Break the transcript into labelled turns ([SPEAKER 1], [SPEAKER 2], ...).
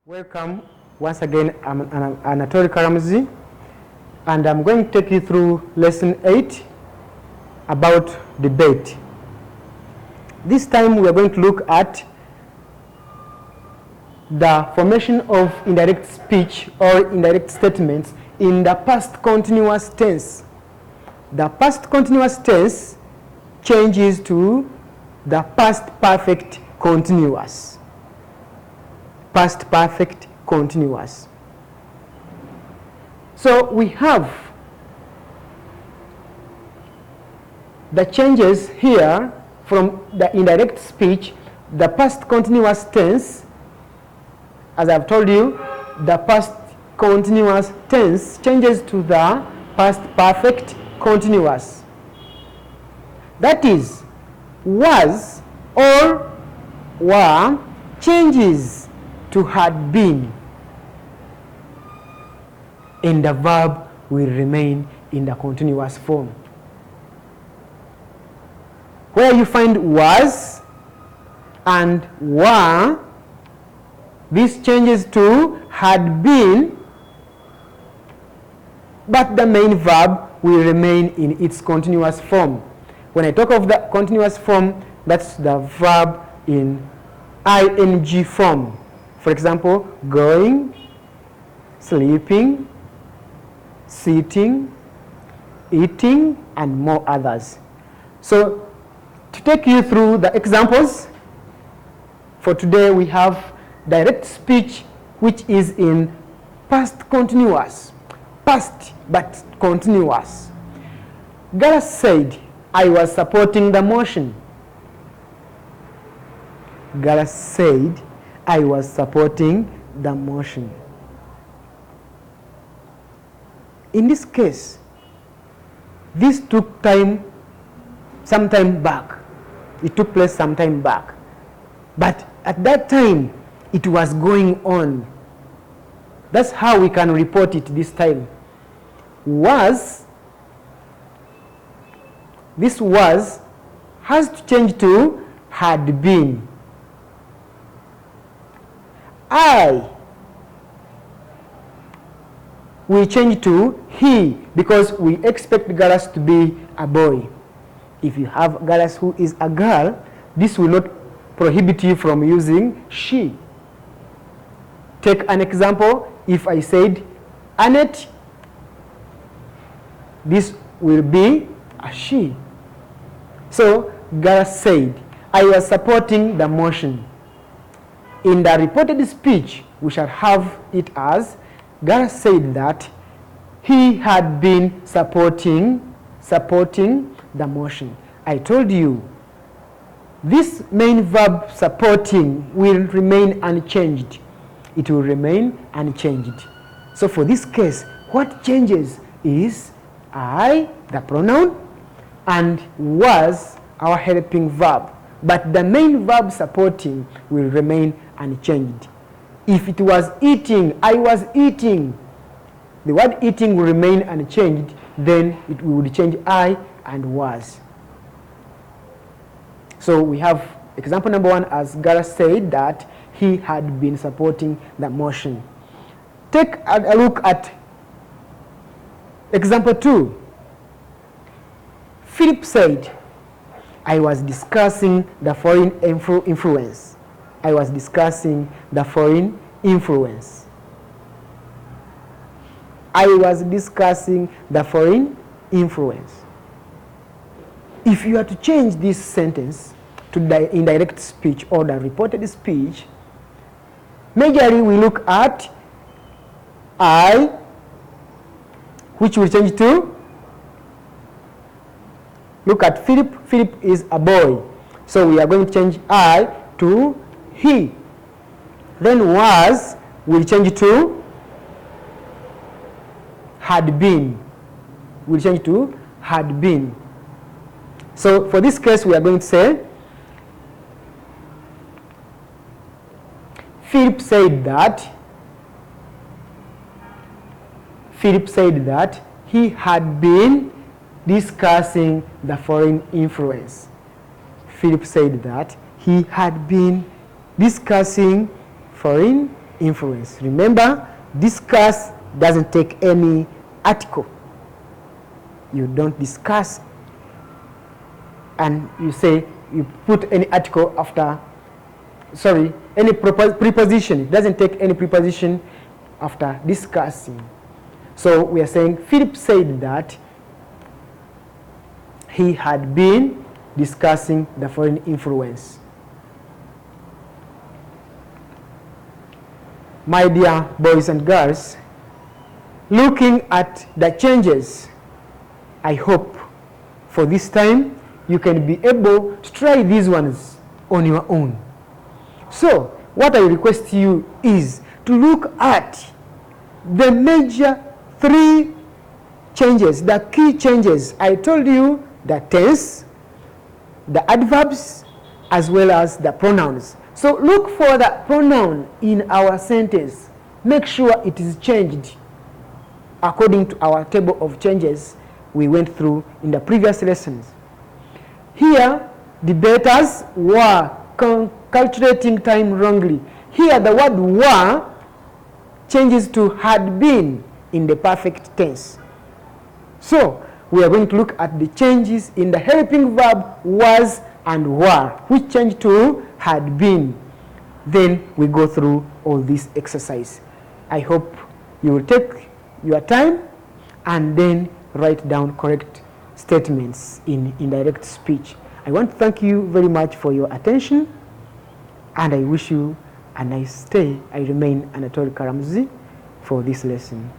[SPEAKER 1] Welcome once again. I'm Anatoly Karamzi, and I'm going to take you through lesson 8 about debate. This time we are going to look at the formation of indirect speech or indirect statements in the past continuous tense. The past continuous tense changes to the past perfect continuous. Past perfect continuous. So we have the changes here from the indirect speech, the past continuous tense. As I've told you, the past continuous tense changes to the past perfect continuous. That is, was or were changes to had been, and the verb will remain in the continuous form. Where you find was and were, this changes to had been, but the main verb will remain in its continuous form. When I talk of the continuous form, that's the verb in ing form. For example, going, sleeping, sitting, eating, and more others. So, to take you through the examples, for today we have direct speech which is in past continuous, past but continuous. Gara said, I was supporting the motion. Gara said, I was supporting the motion. In this case, this took time, some time back. It took place some time back. But at that time, it was going on. That's how we can report it this time. Was, this was, has to change to had been. I will change to he because we expect Garas to be a boy. If you have Garas who is a girl, this will not prohibit you from using she. Take an example. If I said Annette, this will be a she. So Garas said, I was supporting the motion. In the reported speech, we shall have it as Garas said that he had been supporting the motion. I told you, this main verb supporting will remain unchanged. It will remain unchanged. So for this case, what changes is I, the pronoun, and was our helping verb. But the main verb supporting will remain unchanged. If it was eating, I was eating, the word eating will remain unchanged, then it would change I and was. So we have example number 1 as Garas said that he had been supporting the motion. Take a look at example 2. Philip said, I was discussing the foreign influence. I was discussing the foreign influence. I was discussing the foreign influence. If you are to change this sentence to the indirect speech or the reported speech, majorly we look at I, which will change to, look at Philip. Philip is a boy. So we are going to change I to he. Then was will change to had been. Will change to had been. So for this case, we are going to say Philip said that he had been discussing the foreign influence. Philip said that he had been discussing foreign influence. Remember, discuss doesn't take any article. You don't discuss and you say, you put any article after, sorry, any preposition. It doesn't take any preposition after discussing. So we are saying Philip said that he had been discussing the foreign influence. My dear boys and girls, looking at the changes, I hope for this time you can be able to try these ones on your own. So what I request you is to look at the major 3 changes, the key changes. I told you the tense, the adverbs, as well as the pronouns. So look for the pronoun in our sentence. Make sure it is changed according to our table of changes we went through in the previous lessons. Here, debaters were calculating time wrongly. Here, the word were changes to had been in the perfect tense. So, we are going to look at the changes in the helping verb was and were, which changed to had been. Then we go through all this exercise. I hope you will take your time and then write down correct statements in indirect speech. I want to thank you very much for your attention, and I wish you a nice day. I remain Anatole Karamzi for this lesson.